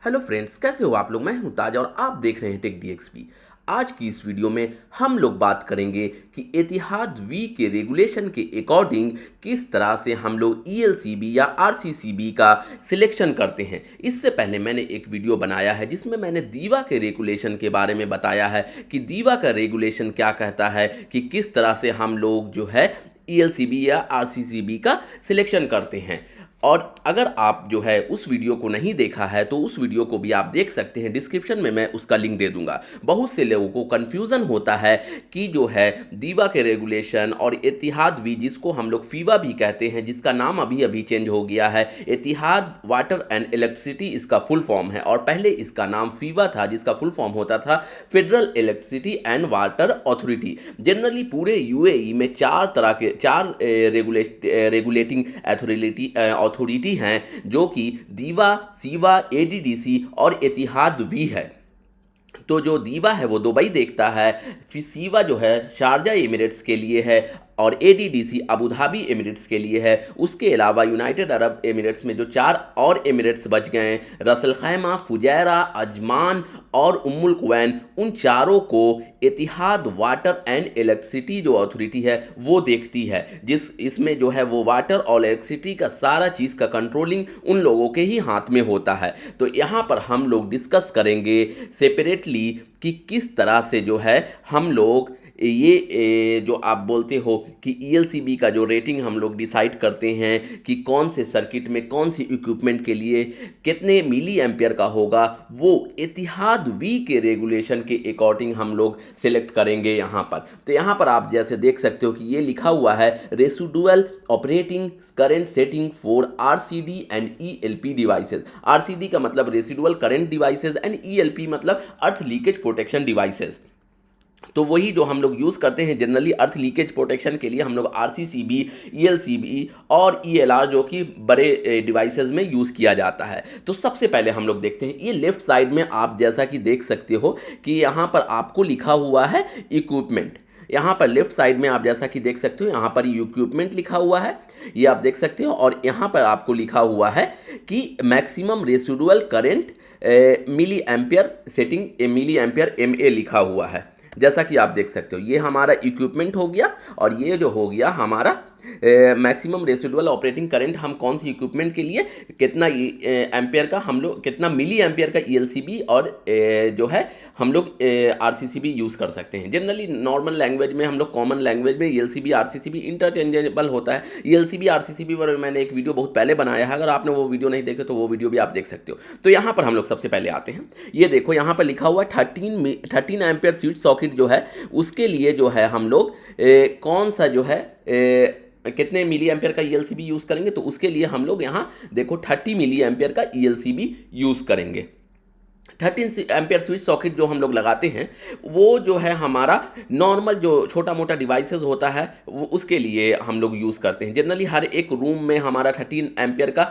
Hello friends, कैसे हो आप लोग। मैं हूं ताज और आप देख रहे हैं टेक डीएक्सपी। आज की इस वीडियो में हम लोग बात करेंगे कि एतिहाद वी के रेगुलेशन के अकॉर्डिंग किस तरह से हम लोग ईएलसीबी या आरसीसीबी का सिलेक्शन करते हैं। इससे पहले मैंने एक वीडियो बनाया है जिसमें मैंने दीवा के रेगुलेशन के बारे में बताया है कि दीवा का रेगुलेशन क्या कहता है कि किस तरह से हम लोग जो है ईएलसीबी या आरसीसीबी का सिलेक्शन करते हैं। और अगर आप जो है उस वीडियो को नहीं देखा है तो उस वीडियो को भी आप देख सकते हैं, डिस्क्रिप्शन में मैं उसका लिंक दे दूंगा। बहुत से लोगों को कन्फ्यूज़न होता है कि जो है दीवा के रेगुलेशन और एतिहाद वी, जिसको हम लोग फीवा भी कहते हैं, जिसका नाम अभी अभी चेंज हो गया है, एतिहाद वाटर एंड इलेक्ट्रिसिटी इसका फुल फॉर्म है, और पहले इसका नाम फीवा था जिसका फुल फॉर्म होता था federal electricity and water authority. Generally पूरे यूएई में चार रेगुलेटिंग अथॉरिटी हैं, जो कि दीवा, सीवा, एडीडीसी और एतिहाद वी है। तो जो दीवा है वो दुबई देखता है, फिर सीवा जो है शारजा एमिरेट्स के लिए है, और एडीडीसी अबू धाबी एमिरेट्स के लिए है। उसके अलावा यूनाइटेड अरब एमिरेट्स में जो 4 और एमिरेट्स बच गए हैं, रसल खैमा, फुजैरा, अजमान और उम्मुल कुवैन, उन चारों को एतिहाद वाटर एंड इलेक्ट्रिसिटी जो अथॉरिटी है वो देखती है, इसमें जो है वो वाटर और इलेक्ट्रिसिटी का सारा चीज़ का कंट्रोलिंग उन लोगों के ही हाथ में होता है। तो यहाँ पर हम लोग डिस्कस करेंगे सेपरेटली कि किस तरह से जो है हम लोग ये जो आप बोलते हो कि ईएलसीबी का जो रेटिंग हम लोग डिसाइड करते हैं कि कौन से सर्किट में कौन सी इक्विपमेंट के लिए कितने मिली एम्पियर का होगा, वो एतिहाद वी के रेगुलेशन के अकॉर्डिंग हम लोग सेलेक्ट करेंगे यहाँ पर। तो यहाँ पर आप जैसे देख सकते हो कि ये लिखा हुआ है residual operating current setting for RCD and ELP devices. RCD का मतलब residual current devices and ELP मतलब अर्थ लीकेज प्रोटेक्शन डिवाइसेज। तो वही जो हम लोग यूज़ करते हैं जनरली अर्थ लीकेज प्रोटेक्शन के लिए, हम लोग आरसीसीबी, ईएलसीबी और ईएलआर जो कि बड़े डिवाइसेस में यूज़ किया जाता है। तो सबसे पहले हम लोग देखते हैं, ये लेफ्ट साइड में आप जैसा कि देख सकते हो कि यहाँ पर आपको लिखा हुआ है इक्विपमेंट। यहाँ पर लेफ्ट साइड में आप जैसा कि देख सकते हो यहाँ पर इक्विपमेंट लिखा हुआ है, ये आप देख सकते हो। और यहाँ पर आपको लिखा हुआ है कि maximum residual current milliampere setting, milliampere MA लिखा हुआ है, जैसा कि आप देख सकते हो। ये हमारा इक्विपमेंट हो गया, और ये जो हो गया हमारा मैक्सिमम रेसिडुअल ऑपरेटिंग करंट, हम कौन सी इक्विपमेंट के लिए कितना एम्पियर का हम लोग, कितना मिली एम्पियर का ईएलसीबी और जो है हम लोग आरसीसीबी यूज़ कर सकते हैं। जनरली नॉर्मल लैंग्वेज में, हम लोग कॉमन लैंग्वेज में ईएलसीबी आरसीसीबी इंटरचेंजेबल होता है। ईएलसीबी आरसीसीबी पर मैंने एक वीडियो बहुत पहले बनाया है, अगर आपने वो वीडियो नहीं देखे तो वो वीडियो भी आप देख सकते हो। तो यहाँ पर हम लोग सबसे पहले आते हैं, ये देखो यहाँ पर लिखा हुआ 13 एम्पियर स्विच सॉकेट जो है उसके लिए जो है हम लोग कौन सा जो है कितने मिली एम्पियर का ईएलसीबी यूज़ करेंगे। तो उसके लिए हम लोग यहाँ देखो 30 मिली एम्पियर का ईएलसीबी यूज़ करेंगे। 13 एम्पियर स्विच सॉकेट जो हम लोग लगाते हैं वो जो है हमारा नॉर्मल जो छोटा मोटा डिवाइसेस होता है वो उसके लिए हम लोग यूज़ करते हैं। जनरली हर एक रूम में हमारा 13 एम्पियर का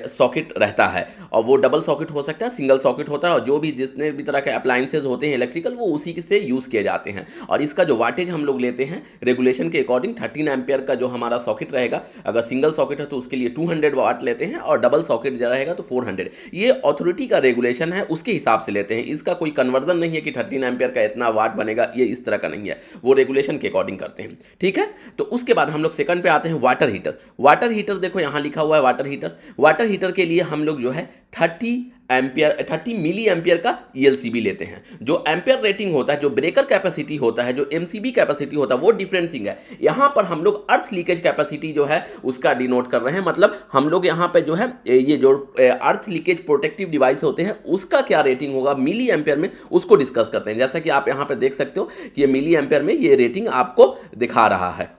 सॉकेट रहता है, और वो डबल सॉकेट हो सकता है, सिंगल सॉकेट होता है, और जो भी जितने भी तरह के अप्लाइंसेज होते हैं इलेक्ट्रिकल वो उसी से यूज़ किए जाते हैं। और इसका जो वाटेज हम लोग लेते हैं रेगुलेशन के अकॉर्डिंग, 13 एम्पियर का जो हमारा सॉकेट रहेगा, अगर सिंगल सॉकेट है तो उसके लिए 200 वाट लेते हैं, और डबल सॉकेट जो रहेगा तो 400। ये अथॉरिटी का रेगुलेशन है, उसके हिसाब से लेते हैं। इसका कोई कन्वर्जन नहीं है कि 13 एम्पियर का इतना वाट बनेगा, ये इस तरह का नहीं है, वो रेगुलेशन के अकॉर्डिंग करते हैं। ठीक है, तो उसके बाद हम लोग सेकंड पे आते हैं वाटर हीटर। वाटर हीटर देखो यहाँ लिखा हुआ है वाटर हीटर। वाटर हीटर के लिए हम लोग जो है 30 मिली एम्पियर का ईएलसीबी लेते हैं। जो एम्पियर रेटिंग होता है, जो ब्रेकर कैपेसिटी होता है, जो एमसीबी कैपेसिटी होता है, वो डिफरेंट थिंग है। यहाँ पर हम लोग अर्थ लीकेज कैपेसिटी जो है उसका डिनोट कर रहे हैं, मतलब हम लोग यहाँ पे जो है ये जो अर्थ लीकेज प्रोटेक्टिव डिवाइस होते हैं उसका क्या रेटिंग होगा मिली एम्पियर में, उसको डिस्कस करते हैं। जैसा कि आप यहाँ पर देख सकते हो कि ये मिली एम्पियर में ये रेटिंग आपको दिखा रहा है।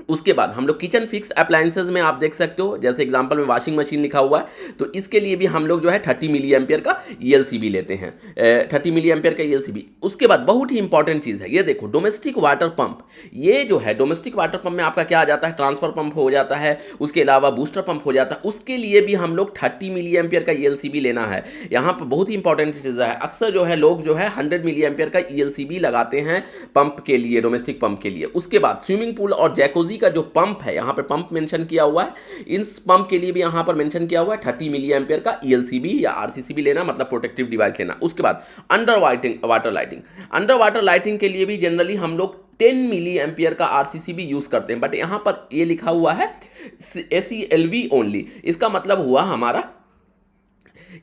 उसके बाद हम लोग किचन फिक्स अप्लायंसेज में आप देख सकते हो, जैसे एग्जांपल में वॉशिंग मशीन लिखा हुआ है, तो इसके लिए भी हम लोग जो है 30 मिली एम्पियर का ईएलसीबी लेते हैं, 30 मिली एम्पियर का ईएलसीबी। उसके बाद बहुत ही इंपॉर्टेंट चीज़ है, ये देखो डोमेस्टिक वाटर पंप। ये जो है डोमेस्टिक वाटर पंप में आपका क्या आ जाता है, ट्रांसफर पंप हो जाता है, उसके अलावा बूस्टर पंप हो जाता है, उसके लिए भी हम लोग 30 मिली एम्पियर का ईएलसीबी लेना है। यहाँ पर बहुत ही इंपॉर्टेंट चीज़ है, अक्सर जो है लोग जो है 100 मिली एम्पियर का ईएलसीबी लगाते हैं पंप के लिए, डोमेस्टिक पंप के लिए। उसके बाद स्विमिंग पूल और जैकोजी बिजली का जो पंप है, यहाँ पर पंप मेंशन किया हुआ है, इन पंप के लिए भी यहाँ पर मेंशन किया हुआ है 30 मिली एम्पियर का ELCB या RCCB लेना, मतलब प्रोटेक्टिव डिवाइस लेना। उसके बाद under water lighting, under water lighting के लिए भी जनरली हम लोग 10 मिली एम्पियर का RCCB यूज़ करते हैं, बट यहाँ पर ये लिखा हुआ है ACLV ओनली। इसका मतलब हुआ हमारा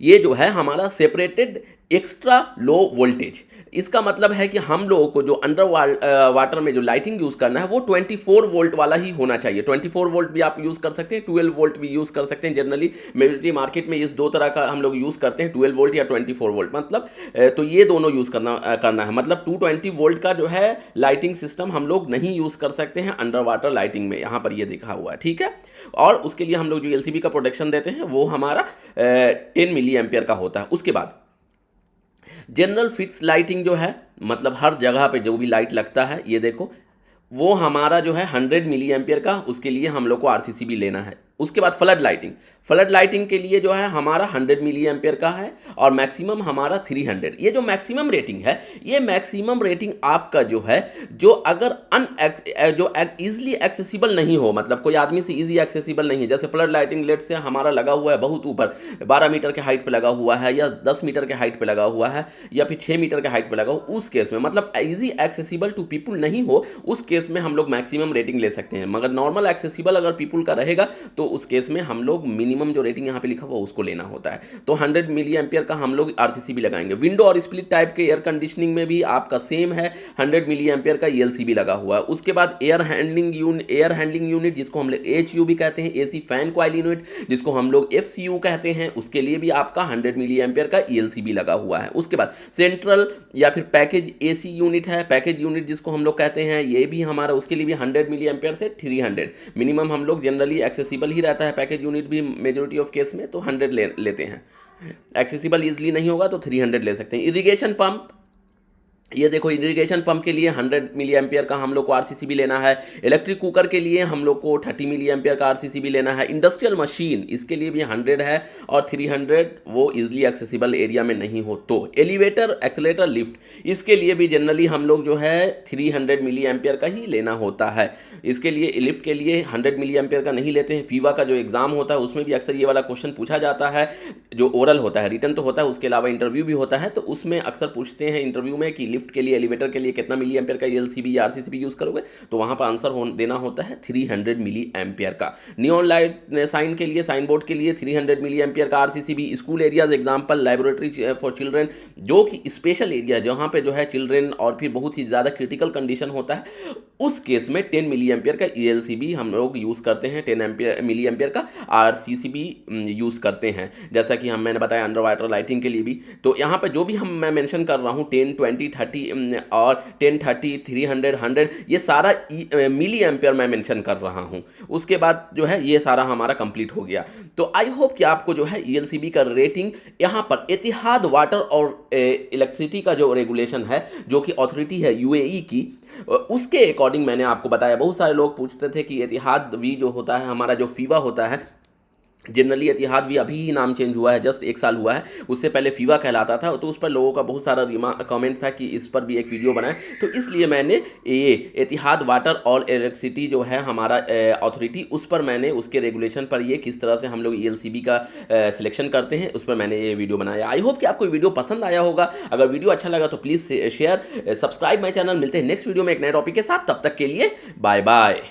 ये जो है हमारा सेपरेटेड एक्स्ट्रा लो वोल्टेज। इसका मतलब है कि हम लोगों को जो अंडर वाटर में जो लाइटिंग यूज़ करना है वो 24 वोल्ट वाला ही होना चाहिए। 24 वोल्ट भी आप यूज़ कर सकते हैं, 12 वोल्ट भी यूज़ कर सकते हैं। जनरली मेजॉरिटी मार्केट में इस दो तरह का हम लोग यूज़ करते हैं, 12 वोल्ट या 24 वोल्ट, मतलब तो ये दोनों यूज़ करना है। मतलब 220 वोल्ट का जो है लाइटिंग सिस्टम हम लोग नहीं यूज़ कर सकते हैं अंडर वाटर लाइटिंग में, यहाँ पर ये लिखा हुआ है, ठीक है। और उसके लिए हम लोग जो LCB का प्रोटेक्शन देते हैं वो हमारा 10 मिली एम्पियर का होता है। उसके बाद जनरल फिक्स लाइटिंग जो है, मतलब हर जगह पे जो भी लाइट लगता है, ये देखो वो हमारा जो है 100 मिली एम्पियर का, उसके लिए हम लोग को RCCB लेना है। उसके बाद फ्लड लाइटिंग, फ्लड लाइटिंग के लिए जो है हमारा 100 मिली एम्पियर का है और मैक्सिमम हमारा 300। ये जो मैक्सिमम रेटिंग है, ये मैक्सिमम रेटिंग आपका जो है, जो अगर जो ईजिली एक्सेसिबल नहीं हो, मतलब कोई आदमी से ईजी एक्सेसिबल नहीं है, जैसे फ्लड लाइटिंग लेट से हमारा लगा हुआ है बहुत ऊपर 12 मीटर के हाइट पे लगा हुआ है, या 10 मीटर के हाइट पे लगा हुआ है, या फिर 6 मीटर के हाइट पे लगा हुआ, उस केस में मतलब ईजी एक्सेसिबल टू पीपुल नहीं हो, उस केस में हम लोग मैक्सिमम रेटिंग ले सकते हैं। मगर नॉर्मल एक्सेसिबल अगर पीपुल का रहेगा तो उस केस में हम लोग मिनिमम जो रेटिंग यहाँ पे लिखा हुआ उसको लेना होता है। तो 100 मिली एम्पियर का हम लोग RCCB लगाएंगे। विंडो और स्प्लिट टाइप के एयर कंडीशनिंग में भी आपका सेम है, 100 मिली एम्पियर का ELCB लगा हुआ है। उसके बाद एयर हैंडलिंग यूनिट जिसको हम लोग AHU भी कहते हैं, AC फैन कॉइल यूनिट जिसको हम लोग FCU कहते हैं, उसके लिए भी आपका 100 मिली एम्पियर का ELCB लगा हुआ है। उसके बाद सेंट्रल या फिर पैकेज AC यूनिट है, पैकेज यूनिट जिसको हम लोग कहते हैं, ये भी हमारा, उसके लिए भी 100 मिली एम्पियर से 300 मिनिमम हम लोग जनरली एक्सेसिबल ही रहता है पैकेज यूनिट भी मेजोरिटी ऑफ केस में, तो 100 लेते हैं। एक्सेसिबल इजीली नहीं होगा तो 300 ले सकते हैं। इरिगेशन पंप, ये देखो इरिगेशन पंप के लिए 100 मिली एम्पियर का हम लोग को RCCB लेना है। इलेक्ट्रिक कुकर के लिए हम लोग को 30 मिली एम्पियर का RCCB लेना है। इंडस्ट्रियल मशीन, इसके लिए भी 100 है और 300 वो इजीली एक्सेसिबल एरिया में नहीं हो तो। एलिवेटर, एक्सेलेटर, लिफ्ट, इसके लिए भी जनरली हम लोग जो है 300 मिली एम्पियर का ही लेना होता है। इसके लिए लिफ्ट के लिए 100 मिली एम्पियर का नहीं लेते हैं। फीवा का जो एग्जाम होता है उसमें भी अक्सर ये वाला क्वेश्चन पूछा जाता है, जो ओरल होता है, रिटन तो होता है, उसके अलावा इंटरव्यू भी होता है, तो उसमें अक्सर पूछते हैं इंटरव्यू में कि लिफ्ट के लिए, एलिवेटर के लिए कितना मिली एम्पियर का ELCB या RCCB यूज करोगे, तो वहां पर आंसर देना होता है 300 मिली एम्पियर का। नियॉन लाइट साइन के लिए, साइन बोर्ड के लिए 300 मिली एम्पियर का RCCB। School areas example laboratory for children, जो कि स्पेशल एरिया जहाँ पे जो है चिल्ड्रेन और फिर बहुत ही ज़्यादा क्रिटिकल कंडीशन होता है, उस केस में 10 मिली एम्पियर का ELCB हम लोग यूज़ करते हैं, 10 मिली एम्पियर का RCCB यूज़ करते हैं। जैसा कि मैंने बताया अंडर वाटर लाइटिंग के लिए भी। तो यहाँ पर जो भी मैं मेंशन कर रहा हूँ 10, 20, 30 और 10, 30, 300, 100, ये सारा मिली एम्पियर मैं मेंशन कर रहा हूँ। उसके बाद जो है ये सारा हमारा कंप्लीट हो गया। तो आई होप कि आपको जो है ELCB का रेटिंग यहाँ पर एतिहाद वाटर और इलेक्ट्रिसिटी का जो रेगुलेशन है, जो कि अथॉरिटी है UAE की, उसके अकॉर्डिंग मैंने आपको बताया। बहुत सारे लोग पूछते थे कि एतिहाद वी जो होता है, हमारा जो फीवा होता है, जनरली एतिहाद भी अभी ही नाम चेंज हुआ है, जस्ट 1 साल हुआ है, उससे पहले फीवा कहलाता था। तो उस पर लोगों का बहुत सारा कमेंट था कि इस पर भी एक वीडियो बनाएं, तो इसलिए मैंने ये एतिहाद वाटर और इलेक्ट्रिसिटी जो है हमारा अथॉरिटी, उस पर मैंने उसके रेगुलेशन पर ये किस तरह से हम लोग ELCB का सिलेक्शन करते हैं, उस पर मैंने ये वीडियो बनाया। आई होप कि आपको वीडियो पसंद आया होगा। अगर वीडियो अच्छा लगा तो please share, subscribe my channel. मिलते हैं नेक्स्ट वीडियो में एक नए टॉपिक के साथ, तब तक के लिए बाय बाय।